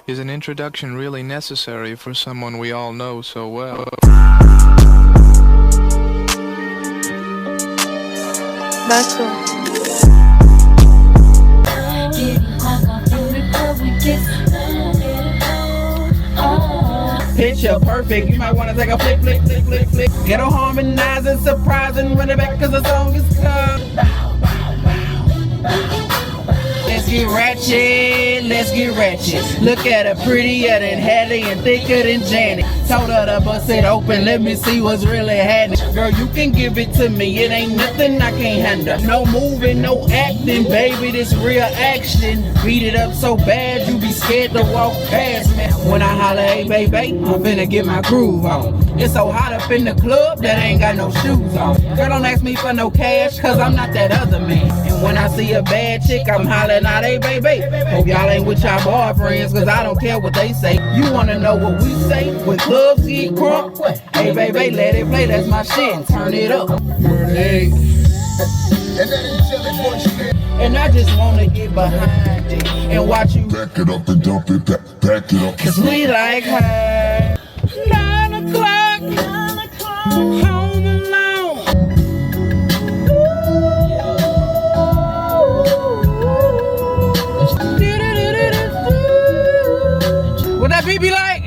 Is an introduction really necessary for someone we all know so well? Picture perfect, you might wanna take a flick. Ghetto harmonizing, surprising, run it back cause the song is come. Let's get ratchet. Look at her, prettier than Hattie and thicker than Janet. Told her to bust it open, let me see what's really happening. Girl, you can give it to me, it ain't nothing I can't handle. No moving, no acting, baby, this real action. Beat it up so bad, you be scared to walk past me. When I holler, hey baby, I'm finna get my groove on. It's so hot up in the club that I ain't got no shoes on. Girl, don't ask me for no cash, cause I'm not that other man. And when I see a bad chick, I'm hollering out, hey baby, hope y'all ain't with y'all boyfriends, cause I don't care what they say. You wanna know what we say when clubs get crunk? Hey baby, let it play, that's my shit, turn it up. And I just wanna get behind it and watch you back it up and dump it, back it up. Cause we like her. 9 o'clock, home alone. What that beat be like?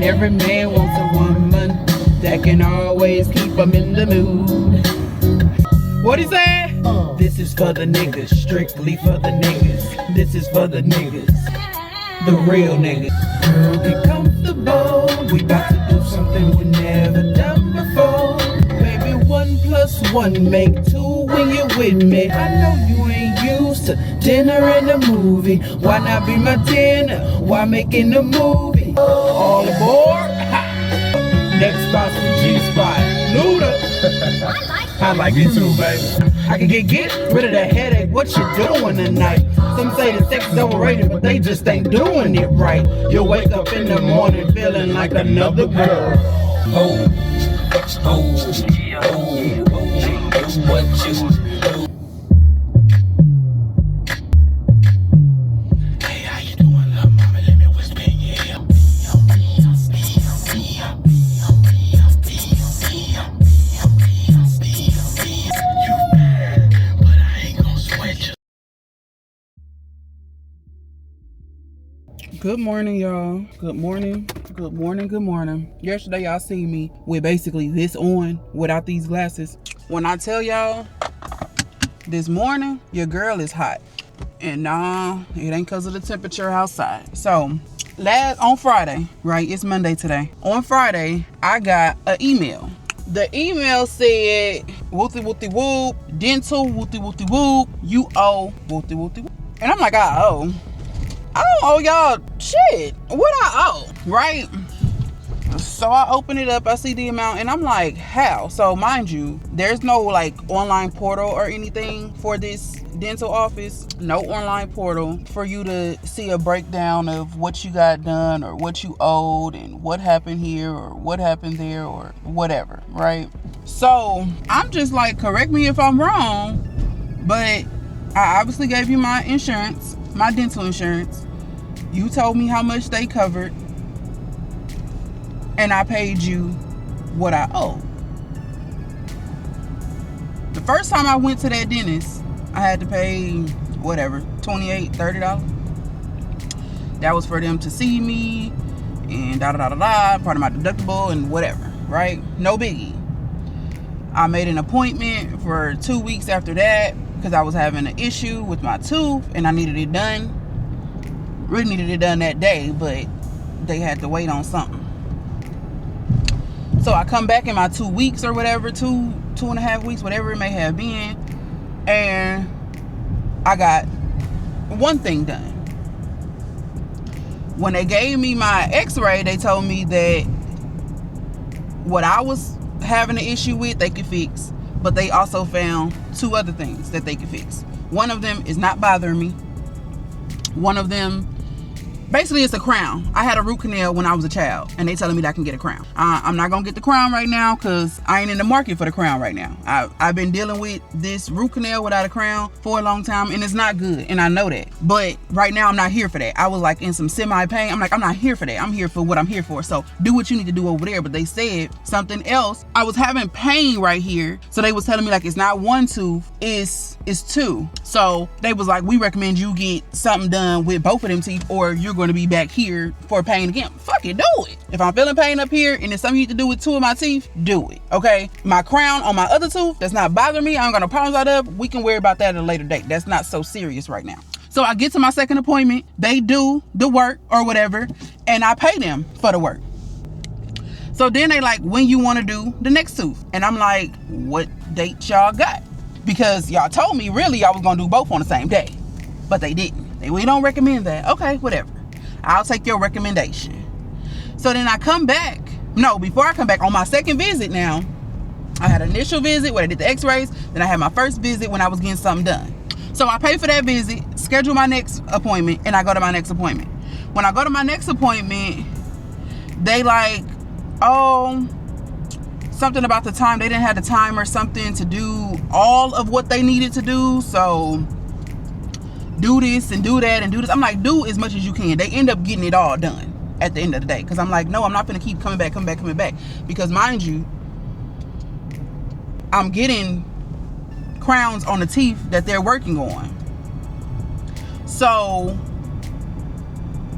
Every man wants a woman that can always keep him in the mood. What he say? This is for the niggas, strictly for the niggas. This is for the niggas, the real niggas. Girl, get comfortable. We about to do something we never done before. Baby, 1 + 1 make 2 when you're with me. I know you ain't used to dinner and a movie. Why not be my dinner while making a movie? All aboard. Next spot's the G-spot. Luda. I like it too, baby. I can get rid of that headache. What you doing tonight? Some say the sex is overrated, but they just ain't doing it right. You'll wake up in the morning feeling like another girl. What you do? Hey, how you doing, little mama? Let me whisper in your ear. Good morning, y'all. Good morning. Yesterday, y'all seen me with basically this on without these glasses. When I tell y'all, this morning, your girl is hot. And nah, it ain't because of the temperature outside. So, on Friday, right? It's Monday today. On Friday, I got an email. The email said, wooty wooty whoop, dental wooty wooty whoop, you owe wooty wooty whoop. And I'm like, I don't owe y'all shit. What I owe, right? So I open it up, I see the amount, and I'm like, how? So mind you, there's no like online portal or anything for this dental office. No online portal for you to see a breakdown of what you got done or what you owed and what happened here or what happened there or whatever, right? So I'm just like, correct me if I'm wrong, but I obviously gave you my insurance, my dental insurance. You told me how much they covered, and I paid you what I owe. The first time I went to that dentist, I had to pay whatever, $28, $30. That was for them to see me and part of my deductible and whatever, right? No biggie. I made an appointment for 2 weeks after that because I was having an issue with my tooth and I needed it done. Really needed it done that day, but they had to wait on something. So I come back in my 2 weeks or whatever, 2.5 weeks, whatever it may have been, and I got one thing done. When they gave me my x-ray, they told me that what I was having an issue with, they could fix, but they also found 2 other things that they could fix. One of them is not bothering me. One of them Basically, it's a crown. I had a root canal when I was a child, and they telling me that I can get a crown. I'm not gonna get the crown right now because I ain't in the market for the crown right now. I've been dealing with this root canal without a crown for a long time, and it's not good, and I know that. But right now, I'm not here for that. I was like in some semi-pain. I'm like, I'm not here for that. I'm here for what I'm here for. So do what you need to do over there. But they said something else. I was having pain right here, so they was telling me like it's not one tooth, it's two. So they was like, we recommend you get something done with both of them teeth, or you're going to be back here for pain again. Fuck it, do it. If I'm feeling pain up here and it's something you need to do with two of my teeth, do it. Okay, my crown on my other tooth that's not bothering me, I ain't got no problems out of. We can worry about that at a later date. That's not so serious right now. So I get to my second appointment, they do the work or whatever, and I pay them for the work. So then they like, when you want to do the next tooth? And I'm like, what date y'all got? Because y'all told me really y'all was gonna do both on the same day, but they didn't. We don't recommend that. Okay, whatever. I'll take your recommendation. So then I come back. No, before I come back on my second visit now, I had an initial visit where I did the x-rays. Then I had my first visit when I was getting something done. So I pay for that visit, schedule my next appointment, and I go to my next appointment. When I go to my next appointment, they like, oh, something about the time. They didn't have the time or something to do all of what they needed to do. So do this and do that and do this. I'm like, do as much as you can. They end up getting it all done at the end of the day. Because I'm like, no, I'm not going to keep coming back. Because mind you, I'm getting crowns on the teeth that they're working on. So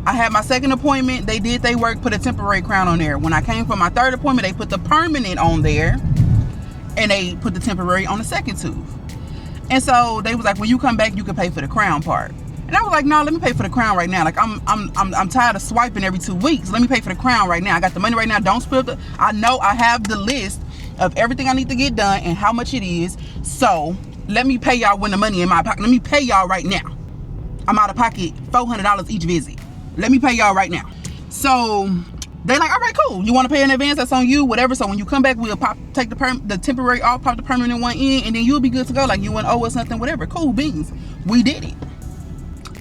I had my second appointment. They did their work, put a temporary crown on there. When I came for my third appointment, they put the permanent on there, and they put the temporary on the second tooth. And so they was like, when you come back, you can pay for the crown part. And I was like, no, let me pay for the crown right now. Like I'm tired of swiping every 2 weeks. Let me pay for the crown right now. I got the money right now. Don't split the. I know I have the list of everything I need to get done and how much it is. So let me pay y'all when the money in my pocket. Let me pay y'all right now. I'm out of pocket $400 each visit. Let me pay y'all right now. So they like, all right, cool. You want to pay in advance? That's on you, whatever. So when you come back, we'll take the temporary off, pop the permanent one in, and then you'll be good to go. Like you wouldn't owe us nothing, whatever. Cool beans. We did it.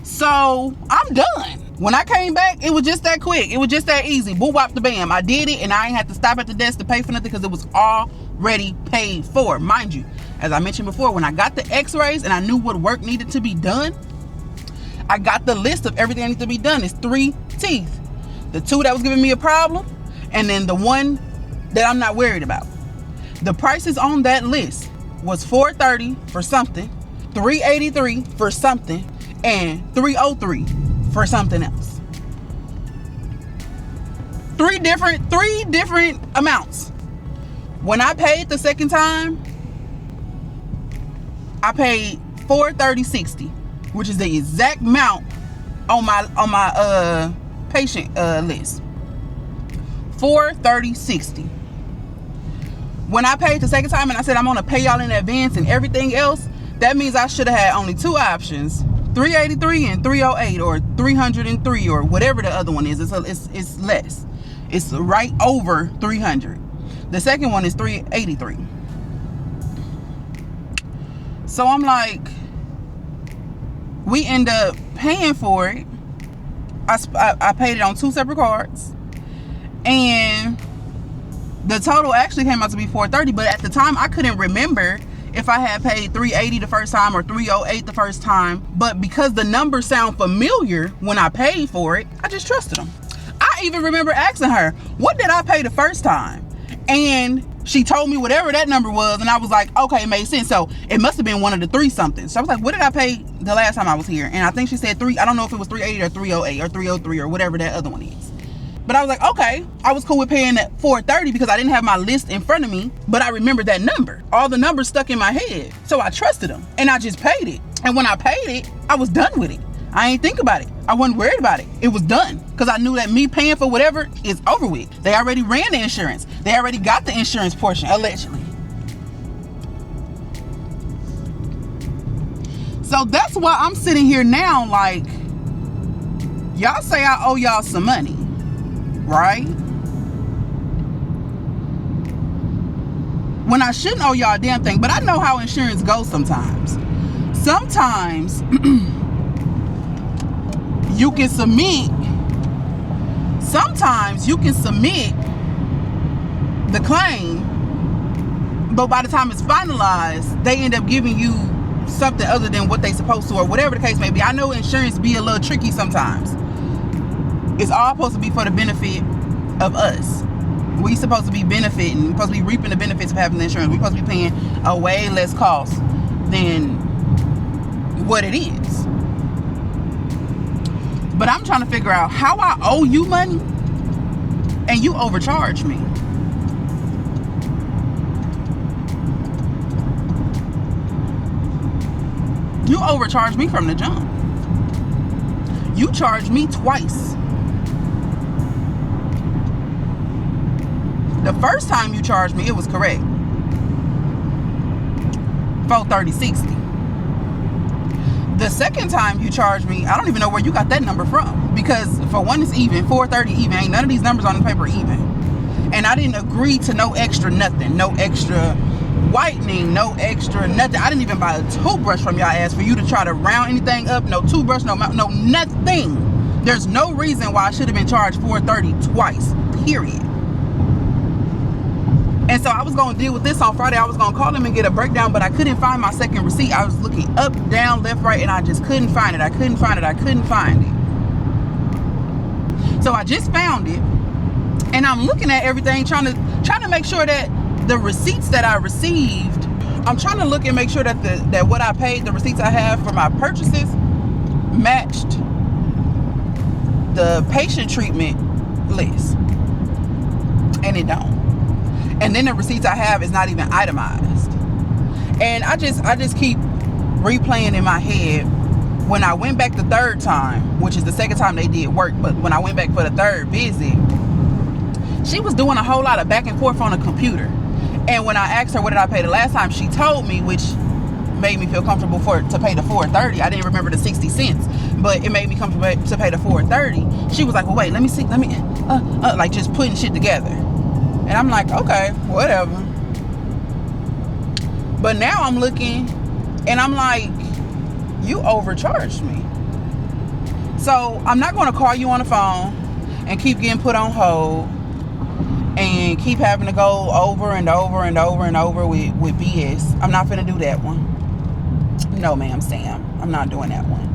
So I'm done. When I came back, it was just that quick. It was just that easy. Boo wop the bam. I did it, and I ain't had to stop at the desk to pay for nothing because it was already paid for. Mind you, as I mentioned before, when I got the x-rays and I knew what work needed to be done, I got the list of everything that needs to be done. It's 3 teeth. The 2 that was giving me a problem, and then the 1 that I'm not worried about. The prices on that list was $430 for something, $383 for something, and $303 for something else. 3 different amounts. When I paid the second time, I paid $430.60, which is the exact amount on my patient list. $430.60. When I paid the second time and I said I'm gonna pay y'all in advance and everything else, that means I should have had only 2 options: $383 and $308, or $303, or whatever the other one is. It's less. It's right over $300. The second one is $383. So I'm like, we end up paying for it. I paid it on 2 separate cards, and the total actually came out to be $430. But at the time, I couldn't remember if I had paid $380 the first time or $308 the first time. But because the numbers sound familiar when I paid for it, I just trusted them. I even remember asking her, what did I pay the first time? And she told me whatever that number was, and I was like, okay, it made sense. So it must have been one of the 3 something. So I was like, what did I pay the last time I was here? And I think she said 3. I don't know if it was $380 or $308 or $303 or whatever that other one is. But I was like, okay. I was cool with paying that $430 because I didn't have my list in front of me, but I remembered that number. All the numbers stuck in my head. So I trusted them, and I just paid it. And when I paid it, I was done with it. I ain't think about it. I wasn't worried about it. It was done. Because I knew that me paying for whatever is over with. They already ran the insurance. They already got the insurance portion, allegedly. So that's why I'm sitting here now like, y'all say I owe y'all some money, right? When I shouldn't owe y'all a damn thing. But I know how insurance goes sometimes. Sometimes you can submit sometimes you can submit the claim, but by the time it's finalized, they end up giving you something other than what they supposed to, or whatever the case may be. I know insurance be a little tricky sometimes. It's all supposed to be for the benefit of us. We supposed to be benefiting, we're supposed to be reaping the benefits of having the insurance. We're supposed to be paying a way less cost than what it is. But I'm trying to figure out how I owe you money and you overcharge me. You overcharged me from the jump. You charged me twice. The first time you charged me, it was correct. $430.60. The second time you charged me, I don't even know where you got that number from. Because for one, it's even. $430 even. Ain't none of these numbers on the paper even. And I didn't agree to no extra nothing. No extra whitening, no extra nothing. I didn't even buy a toothbrush from y'all ass for you to try to round anything up. No toothbrush, no nothing. There's no reason why I should have been charged $430 twice. Period. And so I was going to deal with this on Friday. I was going to call them and get a breakdown, but I couldn't find my second receipt. I was looking up, down, left, right, and I just couldn't find it. I couldn't find it. So I just found it, and I'm looking at everything, trying to make sure that the receipts that I received, I'm trying to look and make sure that that what I paid, the receipts I have for my purchases, matched the patient treatment list, and it don't. And then the receipts I have is not even itemized. And I just keep replaying in my head when I went back the third time, which is the second time they did work, but when I went back for the third visit, she was doing a whole lot of back and forth on the computer. And when I asked her what did I pay the last time, she told me, which made me feel comfortable to pay the $430. I didn't remember the 60 cents, but it made me comfortable to pay the $430. She was like, well, wait, let me see, like just putting shit together. And I'm like, okay, whatever. But now I'm looking and I'm like, you overcharged me. So I'm not going to call you on the phone and keep getting put on hold and keep having to go over and over and over and over with BS. I'm not finna do that one. No, ma'am, Sam. I'm not doing that one.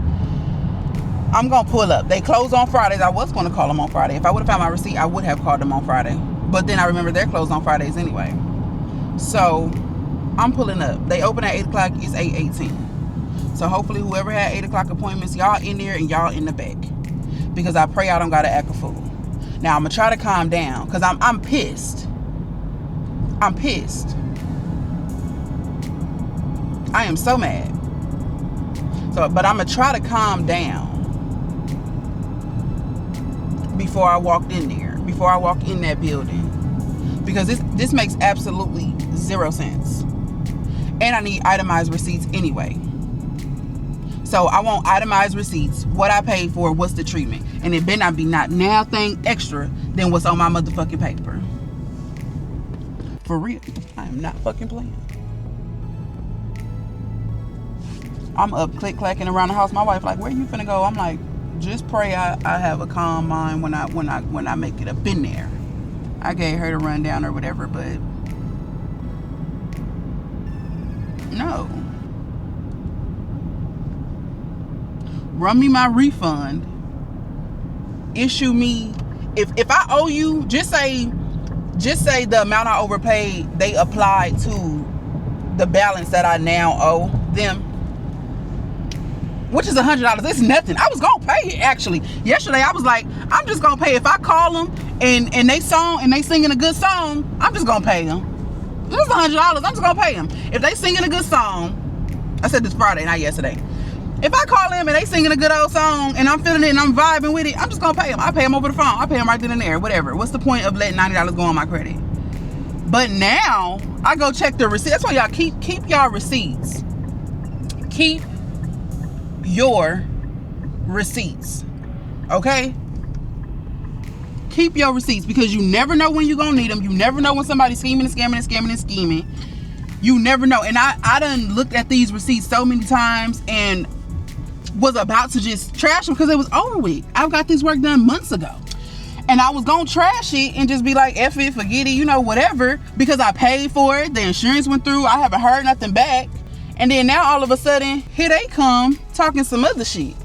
I'm going to pull up. They close on Fridays. I was going to call them on Friday. If I would have found my receipt, I would have called them on Friday. But then I remember they're closed on Fridays anyway. So I'm pulling up. They open at 8 o'clock. It's 8:18. So hopefully whoever had 8 o'clock appointments, y'all in there and y'all in the back. Because I pray I don't got to act a fool. Now I'm going to try to calm down. Because I'm pissed. I'm pissed. I am so mad. But I'm going to try to calm down before I walked in there. Before I walk in that building, because this makes absolutely zero sense, and I need itemized receipts anyway. So I want itemized receipts, what I paid for, what's the treatment, and it better not be not now thing extra than what's on my motherfucking paper. For real, I am not fucking playing. I'm up click-clacking around the house. My wife like, where you finna go? I'm like, just pray I have a calm mind when I make it up in there. I gave her the rundown or whatever, but no. Run me my refund. Issue me, if I owe you, just say the amount I overpaid, they applied to the balance that I now owe them, which is $100. It's nothing. I was gonna pay it actually. Yesterday I was like, I'm just gonna pay. If I call them and they singing a good song, I'm just gonna pay them. It's $100. I'm just gonna pay them. If they singing a good song, I said this Friday, not yesterday. If I call them and they singing a good old song and I'm feeling it and I'm vibing with it, I'm just gonna pay them. I pay them over the phone. I pay them right then and there. Whatever. What's the point of letting $90 go on my credit? But now I go check the receipt. That's why y'all keep y'all receipts. Keep your receipts, okay? Keep your receipts, because you never know when you're gonna need them. You never know when somebody's scheming and scamming and scamming and scheming. You never know. And I done looked at these receipts so many times and was about to just trash them because it was over with. I've got this work done months ago, and And I was gonna trash it and just be like, F it, forget it, you know, whatever, because I paid for it. The insurance went through. I haven't heard nothing back. And then now all of a sudden, here they come talking some other shit.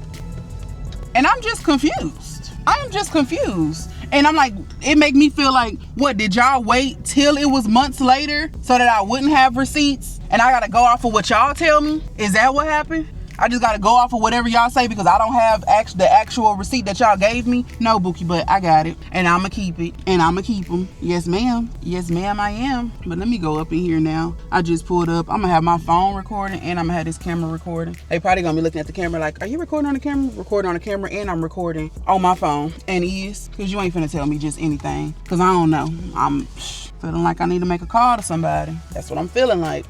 And I'm just confused. I am just confused. And I'm like, it make me feel like, what, did y'all wait till it was months later so that I wouldn't have receipts? And I gotta go off of what y'all tell me? Is that what happened? I just gotta go off of whatever y'all say because I don't have the actual receipt that y'all gave me? No, Bookie, but I got it. And I'ma keep it. And I'ma keep them. Yes, ma'am. Yes, ma'am, I am. But let me go up in here now. I just pulled up. I'm gonna have my phone recording and I'm gonna have this camera recording. They probably gonna be looking at the camera like, are you recording on the camera? Recording on the camera, and I'm recording on my phone. And cause you ain't finna tell me just anything. Cause I don't know. I'm feeling like I need to make a call to somebody. That's what I'm feeling like.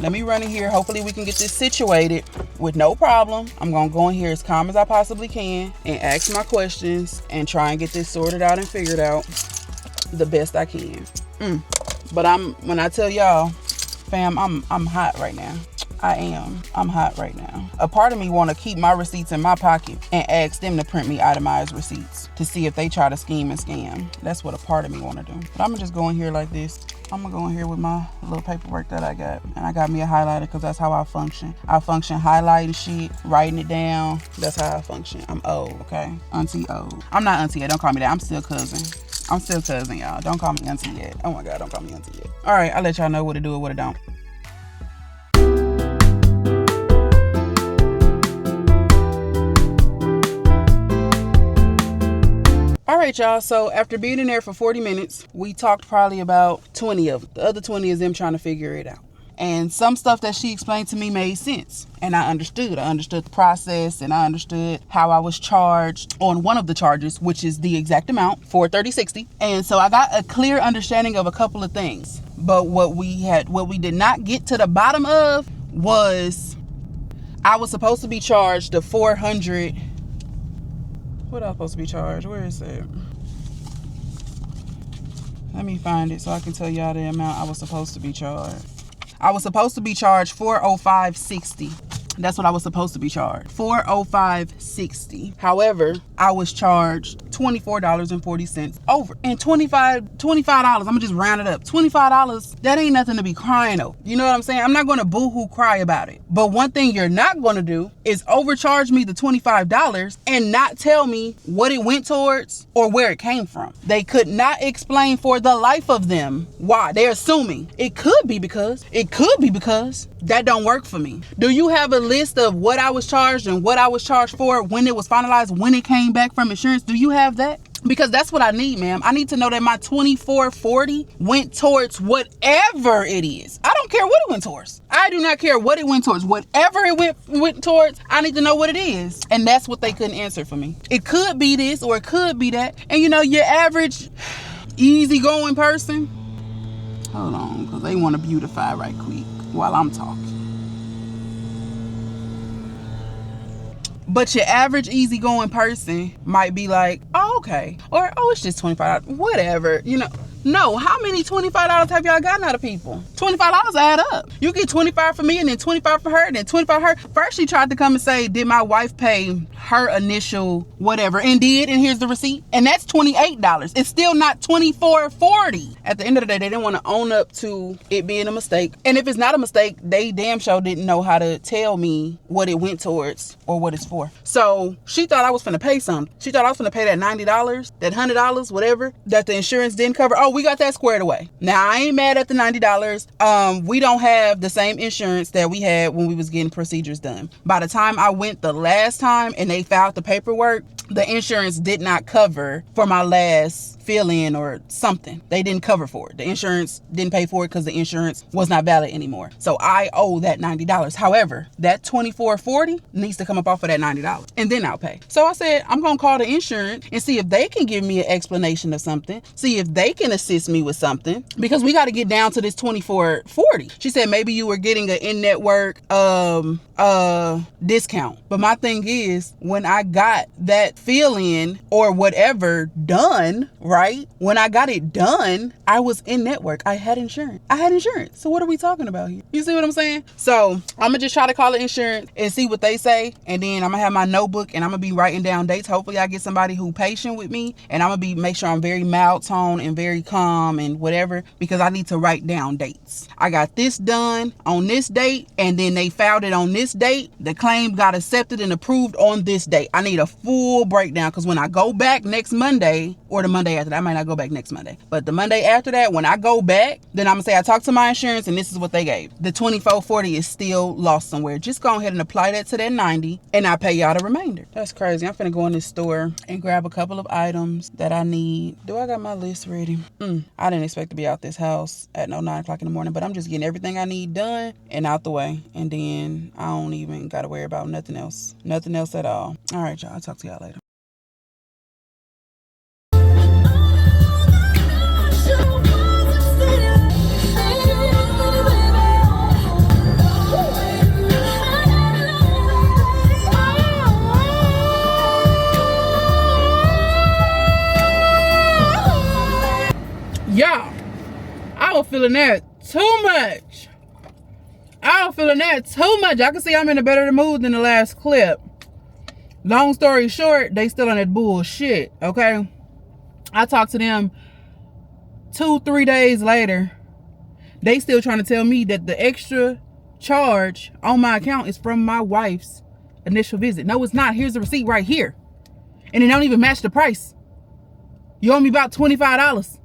Let me run in here. Hopefully we can get this situated with no problem. I'm gonna go in here as calm as I possibly can and ask my questions and try and get this sorted out and figured out the best I can. But when I tell y'all, fam, I'm hot right now. I am. I'm hot right now. A part of me want to keep my receipts in my pocket and ask them to print me itemized receipts to see if they try to scheme and scam. That's what a part of me want to do. But I'm gonna just go in here like this. I'm gonna go in here with my little paperwork that I got. And I got me a highlighter because that's how I function. I function highlighting shit, writing it down. That's how I function. I'm old, okay? Auntie old. I'm not auntie yet. Don't call me that. I'm still cousin. I'm still cousin, y'all. Don't call me auntie yet. Oh my God, don't call me auntie yet. All right, I'll let y'all know what to do and what to don't. All right, y'all. So after being in there for 40 minutes, we talked probably about 20 of them. The other 20 is them trying to figure it out. And some stuff that she explained to me made sense. And I understood. I understood the process and I understood how I was charged on one of the charges, which is the exact amount, $430.60. And so I got a clear understanding of a couple of things. But what we did not get to the bottom of was I was supposed to be charged the $400. What I was supposed to be charged? Where is it? Let me find it so I can tell y'all the amount I was supposed to be charged. I was supposed to be charged $405.60. That's what I was supposed to be charged. $405.60. However, I was charged $24.40 over. And $25, I'm gonna just round it up. $25, that ain't nothing to be crying over. You know what I'm saying? I'm not gonna boo-hoo cry about it. But one thing you're not gonna do is overcharge me the $25 and not tell me what it went towards or where it came from. They could not explain for the life of them why. They're assuming. It could be because. That don't work for me. Do you have a list of what I was charged and what I was charged for when it was finalized, when it came back from insurance? Do you have that? Because that's what I need, ma'am. I need to know that my $24.40 went towards whatever it is. I don't care what it went towards. I do not care what it went towards. Whatever it went towards, I need to know what it is. And that's what they couldn't answer for me. It could be this or it could be that. And you know, your average easygoing person. Hold on, because they want to beautify right quick while I'm talking. But your average easygoing person might be like, oh, okay. Or, oh, it's just $25. Whatever, you know. No, how many $25 have y'all gotten out of people? $25 add up. You get $25 for me and then $25 for her and then $25 for her. First, she tried to come and say, did my wife pay her initial whatever? And did, and here's the receipt. And that's $28. It's still not $24.40. At the end of the day, they didn't want to own up to it being a mistake. And if it's not a mistake, they damn sure didn't know how to tell me what it went towards or what it's for. So she thought I was finna pay something. She thought I was finna pay that $90, that $100, whatever, that the insurance didn't cover. Oh, we got that squared away. Now, I ain't mad at the $90. We don't have the same insurance that we had when we was getting procedures done. By the time I went the last time and they filed the paperwork, the insurance did not cover for my last fill-in or something. They didn't cover for it. The insurance didn't pay for it because the insurance was not valid anymore. So I owe that $90. However, that $24.40 needs to come up off of that $90 and then I'll pay. So I said, I'm going to call the insurance and see if they can give me an explanation of something. See if they can assist me with something because we got to get down to this $24.40. She said, maybe you were getting an in-network discount. But my thing is, when I got that fill-in or whatever done, right? When I got it done, I was in network. I had insurance. So what are we talking about here? You see what I'm saying? So I'm gonna just try to call the insurance and see what they say, and then I'm gonna have my notebook and I'm gonna be writing down dates. Hopefully I get somebody who patient with me, and I'm gonna make sure I'm very mild tone and very calm and whatever, because I need to write down dates. I got this done on this date, and then they filed it on this date. The claim got accepted and approved on this date. I need a full breakdown, because when I go back next Monday, or the Monday after that, I might not go back next Monday, but the Monday after that, when I go back, then I'm gonna say I talked to my insurance and this is what they gave. The $24.40 is still lost somewhere. Just go ahead and apply that to that $90, and I pay y'all the remainder. That's crazy. I'm finna go in this store and grab a couple of items that I need. Do I got my list ready? I didn't expect to be out this house at 9 o'clock in the morning, but I'm just getting everything I need done and out the way, and then I don't even gotta worry about nothing else at all. All right, y'all, I'll talk to y'all later. Y'all, I was feeling that too much. I can see I'm in a better mood than the last clip. Long story short, they still on that bullshit, okay? I talked to them 2-3 days later. They still trying to tell me that the extra charge on my account is from my wife's initial visit. No, it's not. Here's the receipt right here. And it don't even match the price. You owe me about $25.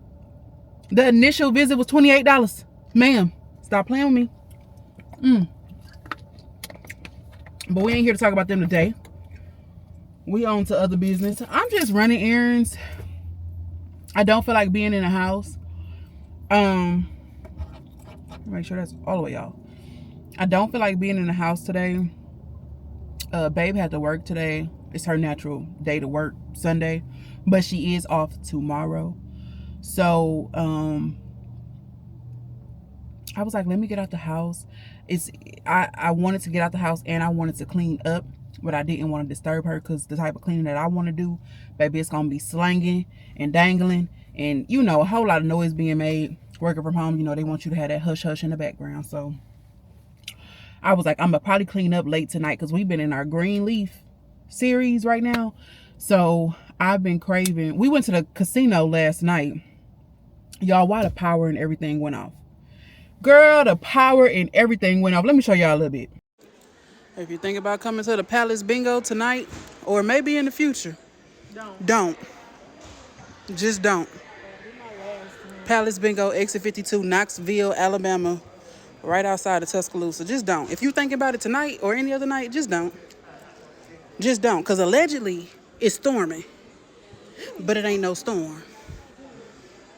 The initial visit was $28. Ma'am, stop playing with me. But we ain't here to talk about them today. We on to other business. I'm just running errands. I don't feel like being in the house. Make sure that's all the way, y'all. I don't feel like being in the house today. Babe had to work today. It's her natural day to work, Sunday. But she is off tomorrow. So I was like, let me get out the house. I wanted to get out the house and I wanted to clean up, but I didn't want to disturb her, because the type of cleaning that I want to do, baby, it's gonna be slanging and dangling and, you know, a whole lot of noise being made. Working from home, you know, they want you to have that hush hush in the background. So I was like, I'm gonna probably clean up late tonight, because we've been in our green leaf series right now. So I've been craving. We went to the casino last night. Y'all, why the power and everything went off? Girl, the power and everything went off. Let me show y'all a little bit. If you think about coming to the Palace Bingo tonight, or maybe in the future, don't. Just don't. Palace Bingo, exit 52, Knoxville, Alabama, right outside of Tuscaloosa. Just don't. If you think about it tonight or any other night, just don't. Just don't. Because allegedly, it's storming. But it ain't no storm.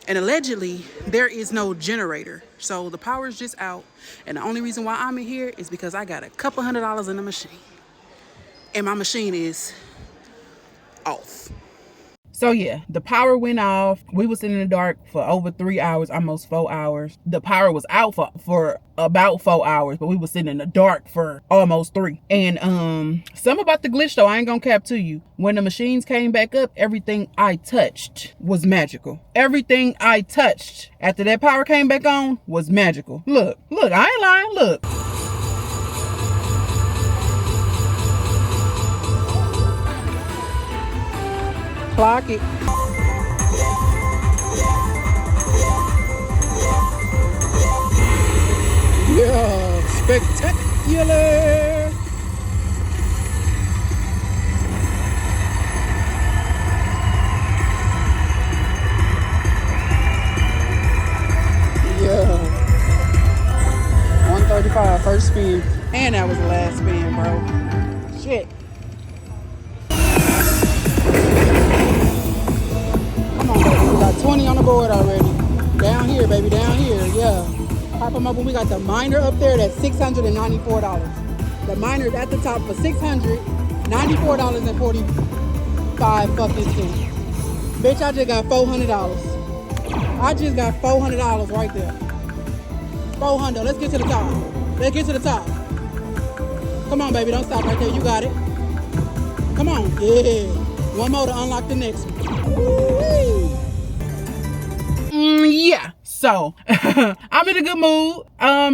And allegedly, there is no generator. So the power is just out. And the only reason why I'm in here is because I got a couple $100 in the machine. And my machine is off. So yeah, the power went off. We was sitting in the dark for over 3 hours, almost 4 hours. The power was out for about 4 hours, but we was sitting in the dark for almost 3. And something about the glitch though, I ain't gonna cap to you. When the machines came back up, everything I touched was magical. Everything I touched after that power came back on was magical. Look, I ain't lying, look. Clock it. Yeah, spectacular. Yeah. 135, first spin. And that was the last spin, bro. Shit. Come on, baby. We got 20 on the board already. Down here, baby, down here, yeah. Pop them up, and we got the miner up there that's $694. The miner's at the top for $694.45 fucking cents. Bitch, I just got $400. I just got $400 right there. $400. Let's get to the top. Let's get to the top. Come on, baby, don't stop right there. You got it. Come on, yeah. One more to unlock the next one. Woo-wee. Yeah. So, I'm in a good mood.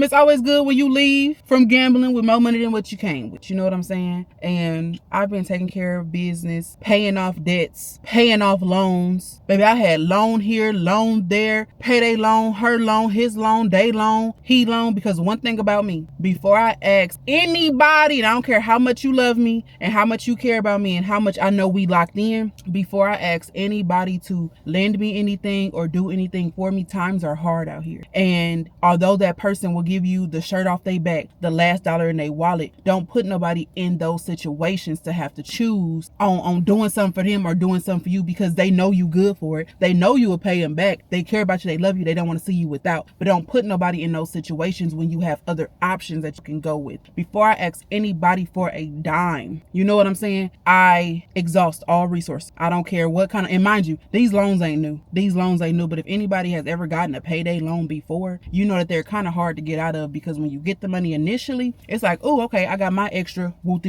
It's always good when you leave from gambling with more money than what you came with. You know what I'm saying? And I've been taking care of business, paying off debts, paying off loans. Baby, I had loan here, loan there, payday loan, her loan, his loan, they loan, he loan. Because one thing about me, before I ask anybody, and I don't care how much you love me and how much you care about me and how much I know we locked in, before I ask anybody to lend me anything or do anything for me, times are hard out here. And although that person will give you the shirt off their back, the last dollar in their wallet, don't put nobody in those situations to have to choose on doing something for them or doing something for you, because they know you good for it. They know you will pay them back. They care about you. They love you. They don't want to see you without. But don't put nobody in those situations when you have other options that you can go with. Before I ask anybody for a dime, you know what I'm saying? I exhaust all resources. I don't care what kind of, and mind you, these loans ain't new. These loans ain't new. But if anybody has ever gotten a payday loan before, you know that they're kind of hard to get out of, because when you get the money initially, it's like, oh, okay, I got my extra woo.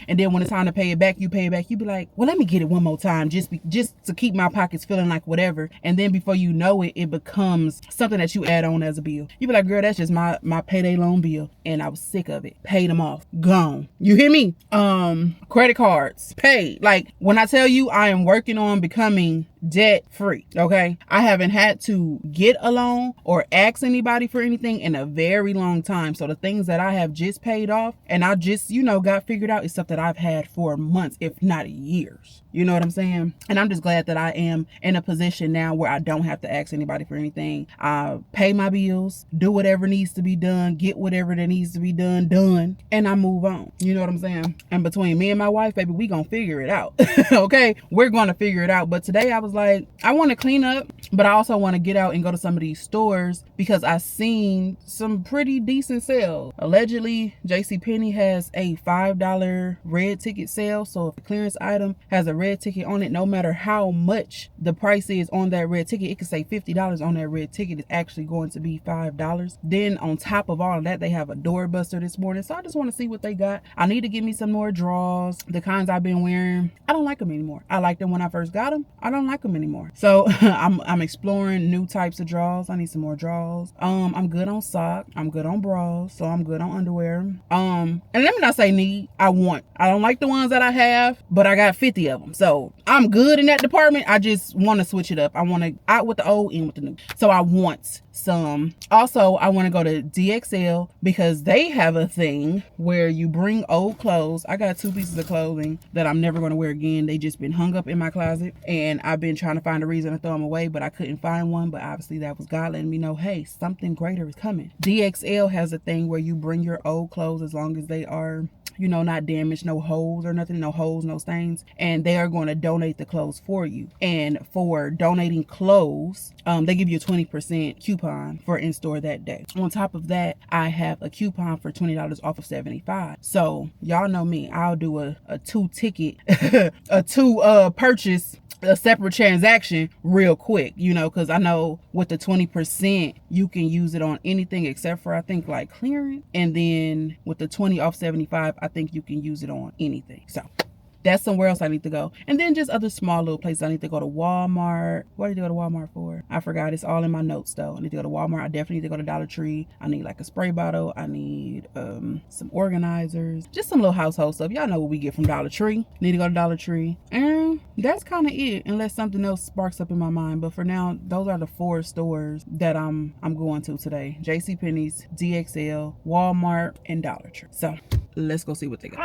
And then when it's time to pay it back, you pay it back. You be like, well, let me get it one more time just to keep my pockets feeling like whatever. And then before you know it, it becomes something that you add on as a bill. You be like, girl, that's just my payday loan bill. And I was sick of it. Paid them off. Gone. You hear me? Credit cards. Paid. Like, when I tell you I am working on becoming debt free, okay? I haven't had to get a loan or ask anybody for anything in a very long time. So the things that I have just paid off and I just, got figured out is stuff that I've had for months, if not years. You know what I'm saying? And I'm just glad that I am in a position now where I don't have to ask anybody for anything. I pay my bills, do whatever needs to be done, get whatever that needs to be done, and I move on. You know what I'm saying? And between me and my wife, baby, we gonna figure it out. Okay? We're gonna figure it out. But today I was like, I want to clean up, but I also want to get out and go to some of these stores because I seen some pretty decent sales. Allegedly, JCPenney has a $5 red ticket sale. So if a clearance item has a red ticket on it, no matter how much the price is on that red ticket, it could say $50 on that red ticket. It's actually going to be $5. Then on top of all of that, they have a doorbuster this morning. So I just want to see what they got. I need to get me some more drawers. The kinds I've been wearing, I don't like them anymore. I liked them when I first got them. I don't like them anymore. So I'm exploring new types of drawers. I need some more drawers. I'm good on socks. I'm good on bras. So I'm good on underwear. And let me not say need. I want. I don't like the ones that I have, but I got 50 of them. So I'm good in that department. I just want to switch it up. I want to out with the old, in with the new. So I want some. Also, I want to go to DXL because they have a thing where you bring old clothes. I got 2 pieces of clothing that I'm never going to wear again. They just been hung up in my closet, and I've been trying to find a reason to throw them away, but I couldn't find one. But obviously that was God letting me know, hey, something greater is coming. DXL has a thing where you bring your old clothes as long as they are, not damaged, no holes or nothing, no holes, no stains, and they are going to donate the clothes for you. And for donating clothes, they give you a 20% coupon for in-store that day. On top of that, I have a coupon for $20 off of $75. So y'all know me, I'll do a 2-ticket, a 2 purchase, a separate transaction real quick, because I know with the 20%, you can use it on anything except for, I think, like clearance. And then with the 20 off 75, I think you can use it on anything. So that's somewhere else I need to go. And then just other small little places. I need to go to Walmart. What did I go to Walmart for? I forgot. It's all in my notes though. I need to go to Walmart. I definitely need to go to Dollar Tree. I need like a spray bottle. I need some organizers. Just some little household stuff. Y'all know what we get from Dollar Tree. Need to go to Dollar Tree. And that's kind of it, unless something else sparks up in my mind. But for now, those are the 4 stores that I'm going to today. JCPenney's, DXL, Walmart, and Dollar Tree. So let's go see what they got.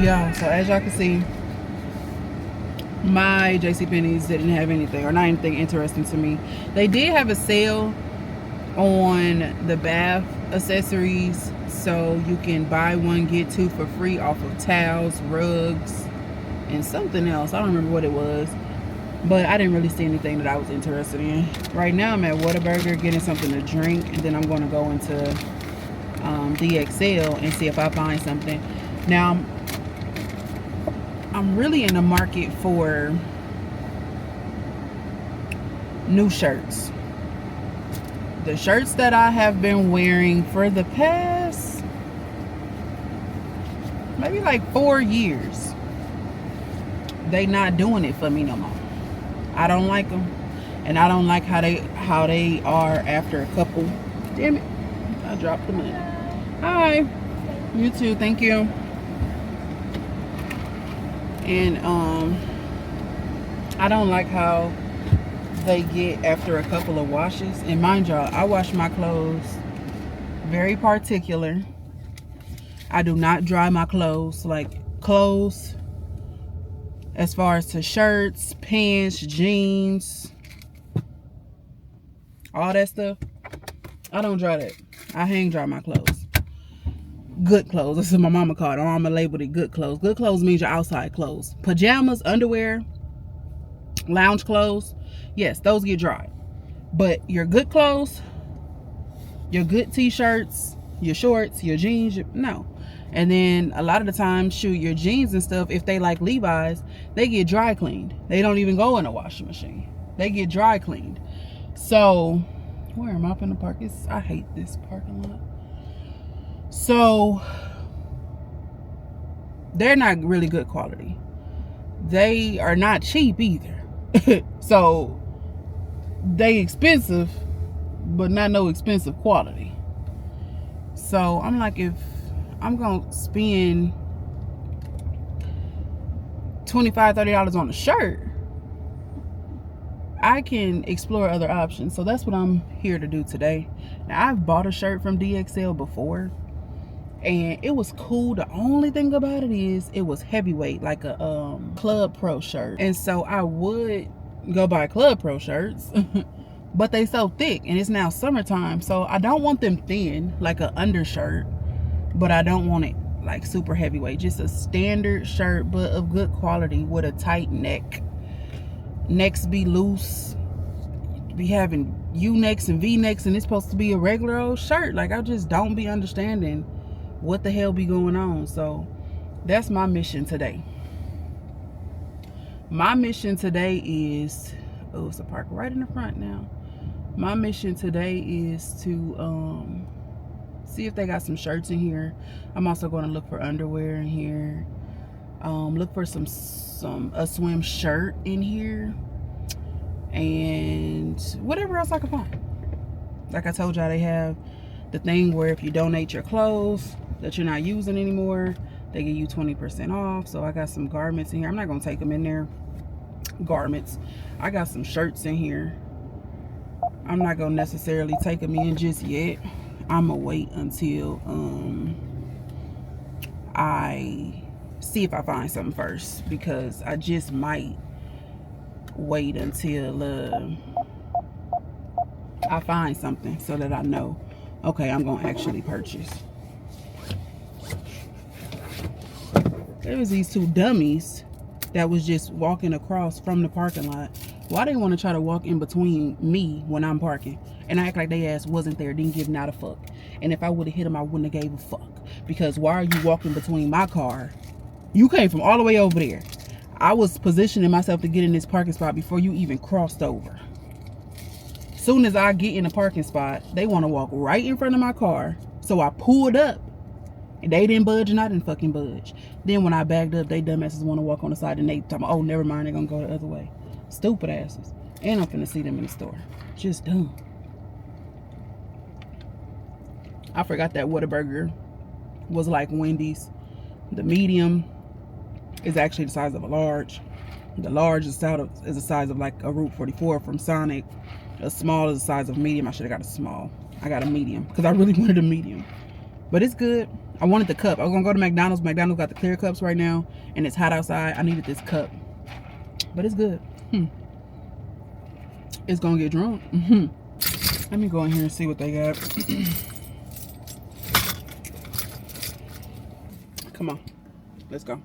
Yeah, so as y'all can see, my JCPenney's didn't have anything, or not anything interesting to me. They did have a sale on the bath accessories. So you can buy one, get two for free off of towels, rugs, and something else. I don't remember what it was. But I didn't really see anything that I was interested in. Right now I'm at Whataburger getting something to drink. And then I'm going to go into DXL and see if I find something. Now, I'm really in the market for new shirts. The shirts that I have been wearing for the past maybe like 4 years, they not doing it for me no more. I don't like them, and I don't like how they are after a couple. Damn it, I dropped them in. Hi, you too, thank you. And I don't like how they get after a couple of washes. And mind y'all, I wash my clothes very particular. I do not dry my clothes. Like clothes, as far as to shirts, pants, jeans, all that stuff, I don't dry that. I hang dry my clothes. Good clothes. This is what my mama called it. I'm gonna label it good clothes. Good clothes means your outside clothes. Pajamas, underwear, lounge clothes, yes, those get dried. But your good clothes, your good t-shirts, your shorts, your jeans, no. And then a lot of the time, shoot, your jeans and stuff, if they like Levi's, they get dry cleaned. They don't even go in a washing machine. They get dry cleaned. So, where am I finna park? I hate this parking lot. So, they're not really good quality. They are not cheap either. So, they expensive, but not no expensive quality. So, I'm like, if I'm gonna spend $25-$30 on a shirt, I can explore other options. So that's what I'm here to do today. Now, I've bought a shirt from DXL before, and it was cool. The only thing about it is it was heavyweight, like a Club Pro shirt. And so I would go buy Club Pro shirts, but they so thick, and it's now summertime, so I don't want them thin like an undershirt, but I don't want it like super heavyweight. Just a standard shirt, but of good quality with a tight neck. Necks be loose. Be having U-necks and V-necks, and it's supposed to be a regular old shirt. Like, I just don't be understanding what the hell be going on. So that's my mission today. My mission today is, oh, it's a park right in the front now. My mission today is to see if they got some shirts in here. I'm also going to look for underwear in here. Look for a swim shirt in here, and whatever else I can find. Like I told y'all, they have the thing where if you donate your clothes that you're not using anymore, they give you 20% off. So I got some garments in here. I'm not gonna take them in there. Garments. I got some shirts in here. I'm not gonna necessarily take them in just yet. I'm gonna wait until I see if I find something first, because I just might wait until I find something so that I know, okay, I'm gonna actually purchase. There was these two dummies that was just walking across from the parking lot. Why they want to try to walk in between me when I'm parking and act like they ass wasn't there, didn't give not a fuck? And if I would have hit them, I wouldn't have gave a fuck, because why are you walking between my car? You came from all the way over there. I was positioning myself to get in this parking spot before you even crossed over. Soon as I get in the parking spot, they want to walk right in front of my car. So I pulled up, and they didn't budge, and I didn't fucking budge. Then when I backed up, they dumbasses want to walk on the side, and they talking, oh, never mind, they're gonna go the other way. Stupid asses. And I'm finna see them in the store. Just dumb. I forgot that Whataburger was like Wendy's. The medium is actually the size of a large. The large is the size of like a Route 44 from Sonic. A small is the size of medium. I should have got a small. I got a medium because I really wanted a medium. But it's good. I wanted the cup. I was gonna go to McDonald's. McDonald's got the clear cups right now, and it's hot outside. I needed this cup. But it's good. It's gonna get drunk. Let me go in here and see what they got. Come on, let's go.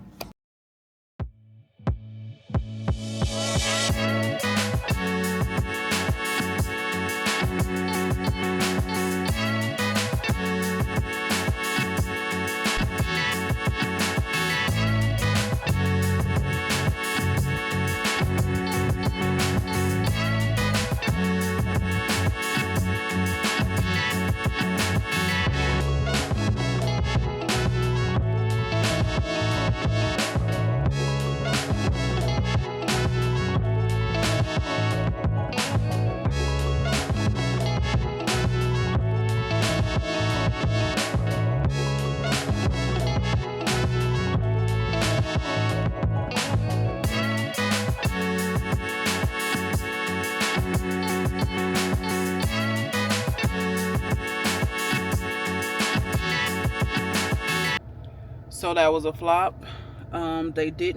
So that was a flop. They do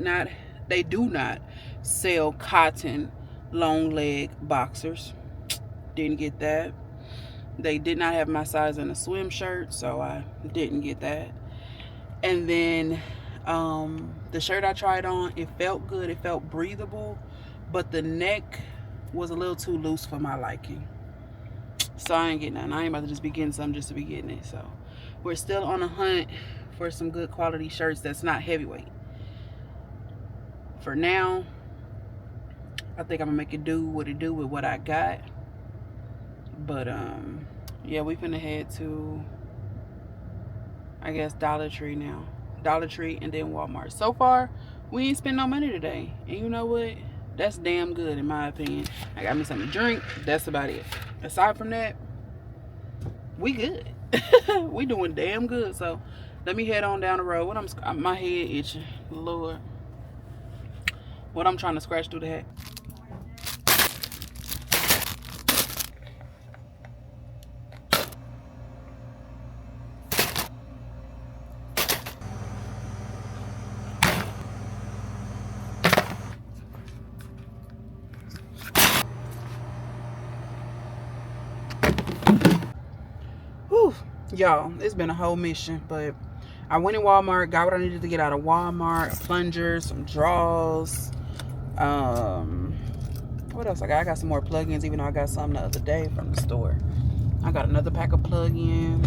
not sell cotton long leg boxers. Didn't get that. They did not have my size in a swim shirt, so I didn't get that. And then the shirt I tried on, it felt good, it felt breathable, but the neck was a little too loose for my liking. So I ain't getting nothing. I ain't about to just be getting something just to be getting it. So we're still on a hunt for some good quality shirts that's not heavyweight. For now, I think I'm gonna make it do what it do with what I got. But yeah, we finna head to, I guess, Dollar Tree now. Dollar Tree and then Walmart. So far, we ain't spent no money today. And you know what? That's damn good in my opinion. I got me something to drink. That's about it. Aside from that, we good. We doing damn good. So let me head on down the road. My head itching, Lord. What I'm trying to scratch through the hat. Whew. Y'all, it's been a whole mission, but I went in Walmart, got what I needed to get out of Walmart, a plunger, some drawers. What else I got? I got some more plugins, even though I got some the other day from the store. I got another pack of plugins.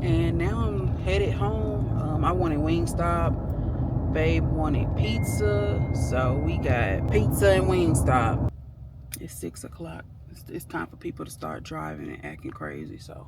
And now I'm headed home. I wanted Wingstop. Babe wanted pizza. So we got pizza and Wingstop. It's 6 o'clock. It's time for people to start driving and acting crazy. So